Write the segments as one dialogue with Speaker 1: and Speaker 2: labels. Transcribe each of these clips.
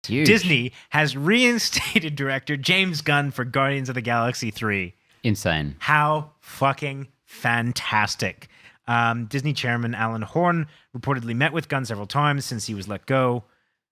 Speaker 1: Huge.
Speaker 2: Disney has reinstated director James Gunn for Guardians of the Galaxy 3.
Speaker 1: Insane.
Speaker 2: How fucking fantastic. Disney chairman Alan Horn reportedly met with Gunn several times since he was let go.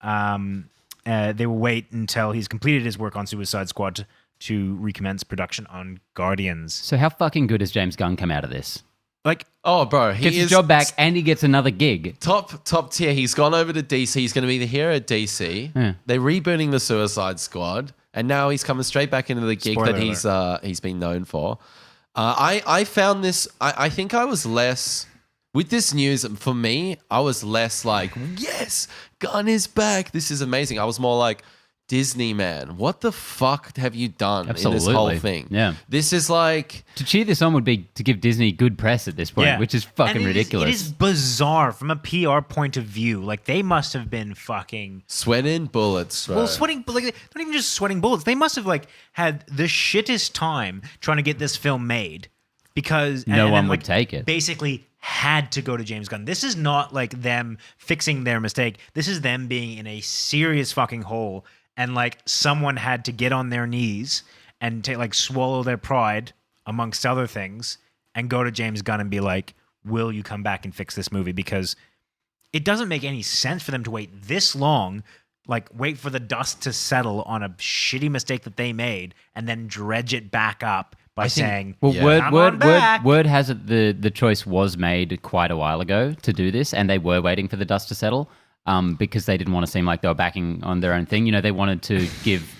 Speaker 2: They will wait until he's completed his work on Suicide Squad to recommence production on Guardians.
Speaker 1: So how fucking good has James Gunn come out of this?
Speaker 2: Like,
Speaker 3: Oh, bro, he
Speaker 1: Gets
Speaker 3: is
Speaker 1: his job back and he gets another gig.
Speaker 3: top tier. He's gone over to DC. He's going to be the hero at DC.
Speaker 1: Yeah.
Speaker 3: They're rebooting the Suicide Squad, and now he's coming straight back into the gig
Speaker 2: Spoiler
Speaker 3: that he's been known for. I found this. I think I was less with this news. For me, I was less like, yes, Gunn is back. This is amazing. I was more like, Disney, man, what the fuck have you done in this whole thing?
Speaker 1: Yeah.
Speaker 3: This is like...
Speaker 1: To cheer this on would be to give Disney good press at this point, which is fucking
Speaker 2: and
Speaker 1: ridiculous.
Speaker 2: It is bizarre from a PR point of view. Like, they must have been fucking...
Speaker 3: Sweating bullets, bro.
Speaker 2: Well, like, not even just sweating bullets. They must have, like, had the shittest time trying to get this film made because...
Speaker 1: No one
Speaker 2: then,
Speaker 1: would take it.
Speaker 2: Basically had to go to James Gunn. This is not, like, them fixing their mistake. This is them being in a serious fucking hole. And, like, someone had to get on their knees and swallow their pride, amongst other things, and go to James Gunn and be like, will you come back and fix this movie? Because it doesn't make any sense for them to wait this long, like, wait for the dust to settle on a shitty mistake that they made, and then dredge it back up by saying,
Speaker 1: well,
Speaker 2: yeah,
Speaker 1: word has it the choice was made quite a while ago to do this, and they were waiting for the dust to settle. Because they didn't want to seem like they were backing on their own thing. You know, they wanted to give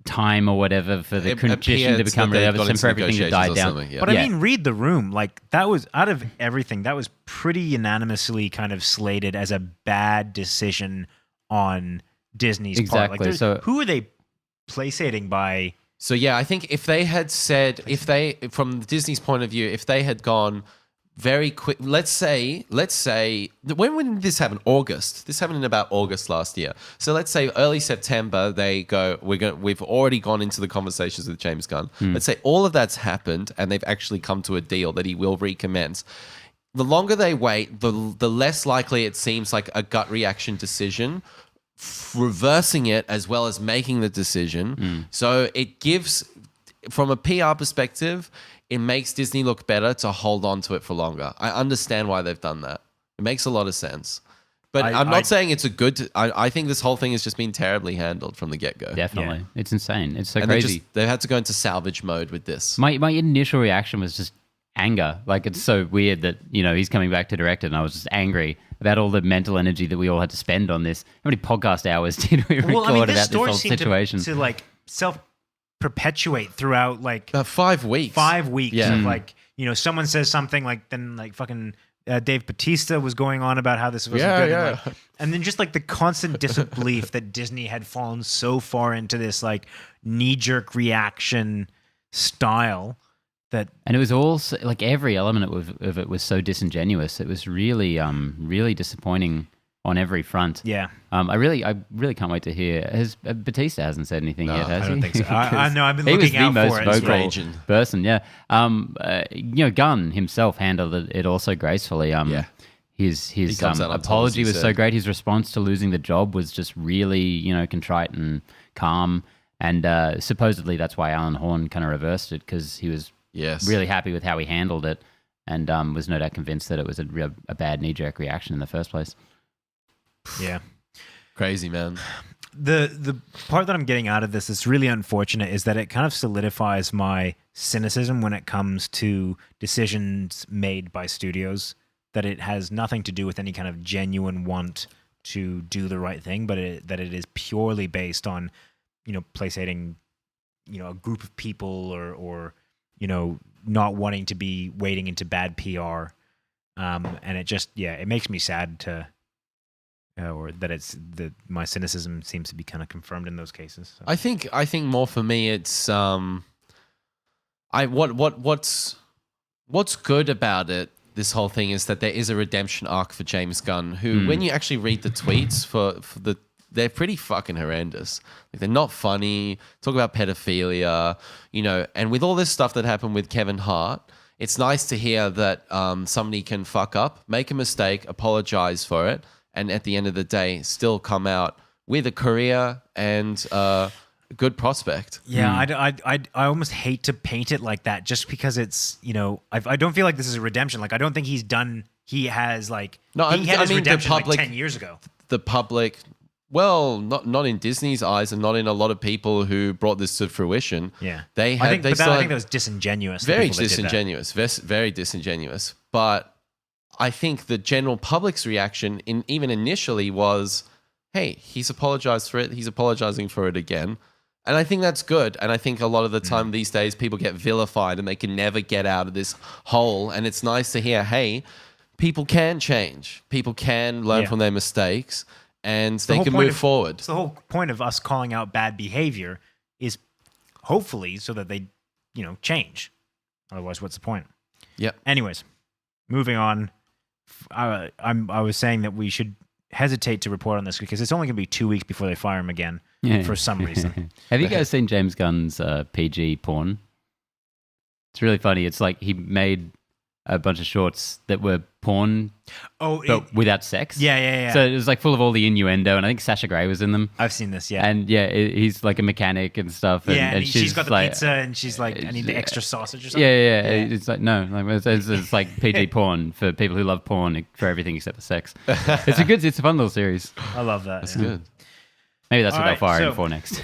Speaker 1: time or whatever for the condition to become relevant and for everything to die down.
Speaker 3: Yeah.
Speaker 2: But I mean, read the room. Like, that was, out of everything, that was pretty unanimously kind of slated as a bad decision on Disney's part.
Speaker 1: Exactly.
Speaker 2: Like,
Speaker 1: so
Speaker 2: who are they placating by?
Speaker 3: So, yeah, I think if they had said, from Disney's point of view, if they had gone very quick, let's say, when did this happen? August. This happened in about August last year. So let's say early September, they go, we've already gone into the conversations with James Gunn. Let's say all of that's happened and they've actually come to a deal that he will recommence. The longer they wait, the less likely it seems like a gut reaction decision, reversing it as well as making the decision. So it gives, from a PR perspective, it makes Disney look better to hold on to it for longer. I understand why they've done that. It makes a lot of sense. But I'm not saying it's a good... I think this whole thing has just been terribly handled from the get-go.
Speaker 1: Definitely. Yeah. It's insane. It's so
Speaker 3: and
Speaker 1: crazy.
Speaker 3: They had to go into salvage mode with this.
Speaker 1: My initial reaction was just anger. Like, it's so weird that, you know, he's coming back to direct it, and I was just angry about all the mental energy that we all had to spend on this. How many podcast hours did we record about this whole situation?
Speaker 2: To like, self-perpetuate throughout, like...
Speaker 3: 5 weeks.
Speaker 2: 5 weeks.
Speaker 3: Yeah.
Speaker 2: Of, like, you know, someone says something, like, then, like, fucking... Dave Bautista was going on about how this wasn't good.
Speaker 3: Yeah.
Speaker 2: And then just like the constant disbelief that Disney had fallen so far into this like knee-jerk reaction style that... And
Speaker 1: it was all, like every element of it was so disingenuous. It was really, really disappointing on every front.
Speaker 2: Yeah.
Speaker 1: I really can't wait to hear. Batista hasn't said anything yet, has he?
Speaker 2: I don't think so. I know, I've been looking out for it.
Speaker 1: He was the most vocal person, yeah. You know, Gunn himself handled it also gracefully. His apology was so great. His response to losing the job was just really, you know, contrite and calm. And supposedly that's why Alan Horn kind of reversed it, because he was really happy with how he handled it, and was no doubt convinced that it was a bad knee-jerk reaction in the first place.
Speaker 2: Yeah.
Speaker 3: Crazy, man.
Speaker 2: The part that I'm getting out of this that's really unfortunate is that it kind of solidifies my cynicism when it comes to decisions made by studios, that it has nothing to do with any kind of genuine want to do the right thing, but that it is purely based on, you know, placating, you know, a group of people or you know, not wanting to be wading into bad PR. And it just, it makes me sad to... or that my cynicism seems to be kind of confirmed in those cases. So.
Speaker 3: I think more for me, it's what's good about it. This whole thing is that there is a redemption arc for James Gunn, who, when you actually read the tweets they're pretty fucking horrendous. Like, they're not funny. Talk about pedophilia, you know. And with all this stuff that happened with Kevin Hart, it's nice to hear that somebody can fuck up, make a mistake, apologize for it, and at the end of the day, still come out with a career and a good prospect.
Speaker 2: Yeah, I almost hate to paint it like that, just because it's, you know, I don't feel like this is a redemption. Like, I don't think he has like he had his redemption like 10 years ago.
Speaker 3: The public, well, not in Disney's eyes, and not in a lot of people who brought this to fruition.
Speaker 2: Yeah,
Speaker 3: I think
Speaker 2: that was disingenuous.
Speaker 3: Very disingenuous. Very disingenuous. But I think the general public's reaction, even initially, was, "Hey, he's apologized for it. He's apologizing for it again." And I think that's good. And I think a lot of the time these days people get vilified and they can never get out of this hole. And it's nice to hear, hey, people can change. People can learn from their mistakes and they can move forward.
Speaker 2: So the whole point of us calling out bad behavior is hopefully so that they, you know, change. Otherwise, what's the point?
Speaker 3: Yep.
Speaker 2: Anyways, moving on. I was saying that we should hesitate to report on this because it's only going to be 2 weeks before they fire him again for some reason.
Speaker 1: Have you guys seen James Gunn's PG porn? It's really funny. It's like he made a bunch of shorts that were porn, but without sex.
Speaker 2: Yeah.
Speaker 1: So it was like full of all the innuendo, and I think Sasha Grey was in them.
Speaker 2: I've seen this, yeah.
Speaker 1: And he's like a mechanic and stuff. And,
Speaker 2: and she's got the pizza, and she's like, I need the extra sausage or something.
Speaker 1: Yeah. It's like, no, it's like PG porn for people who love porn for everything except for sex. It's a fun little series.
Speaker 2: I love that.
Speaker 3: That's good.
Speaker 1: Maybe that's what they'll fire him for next.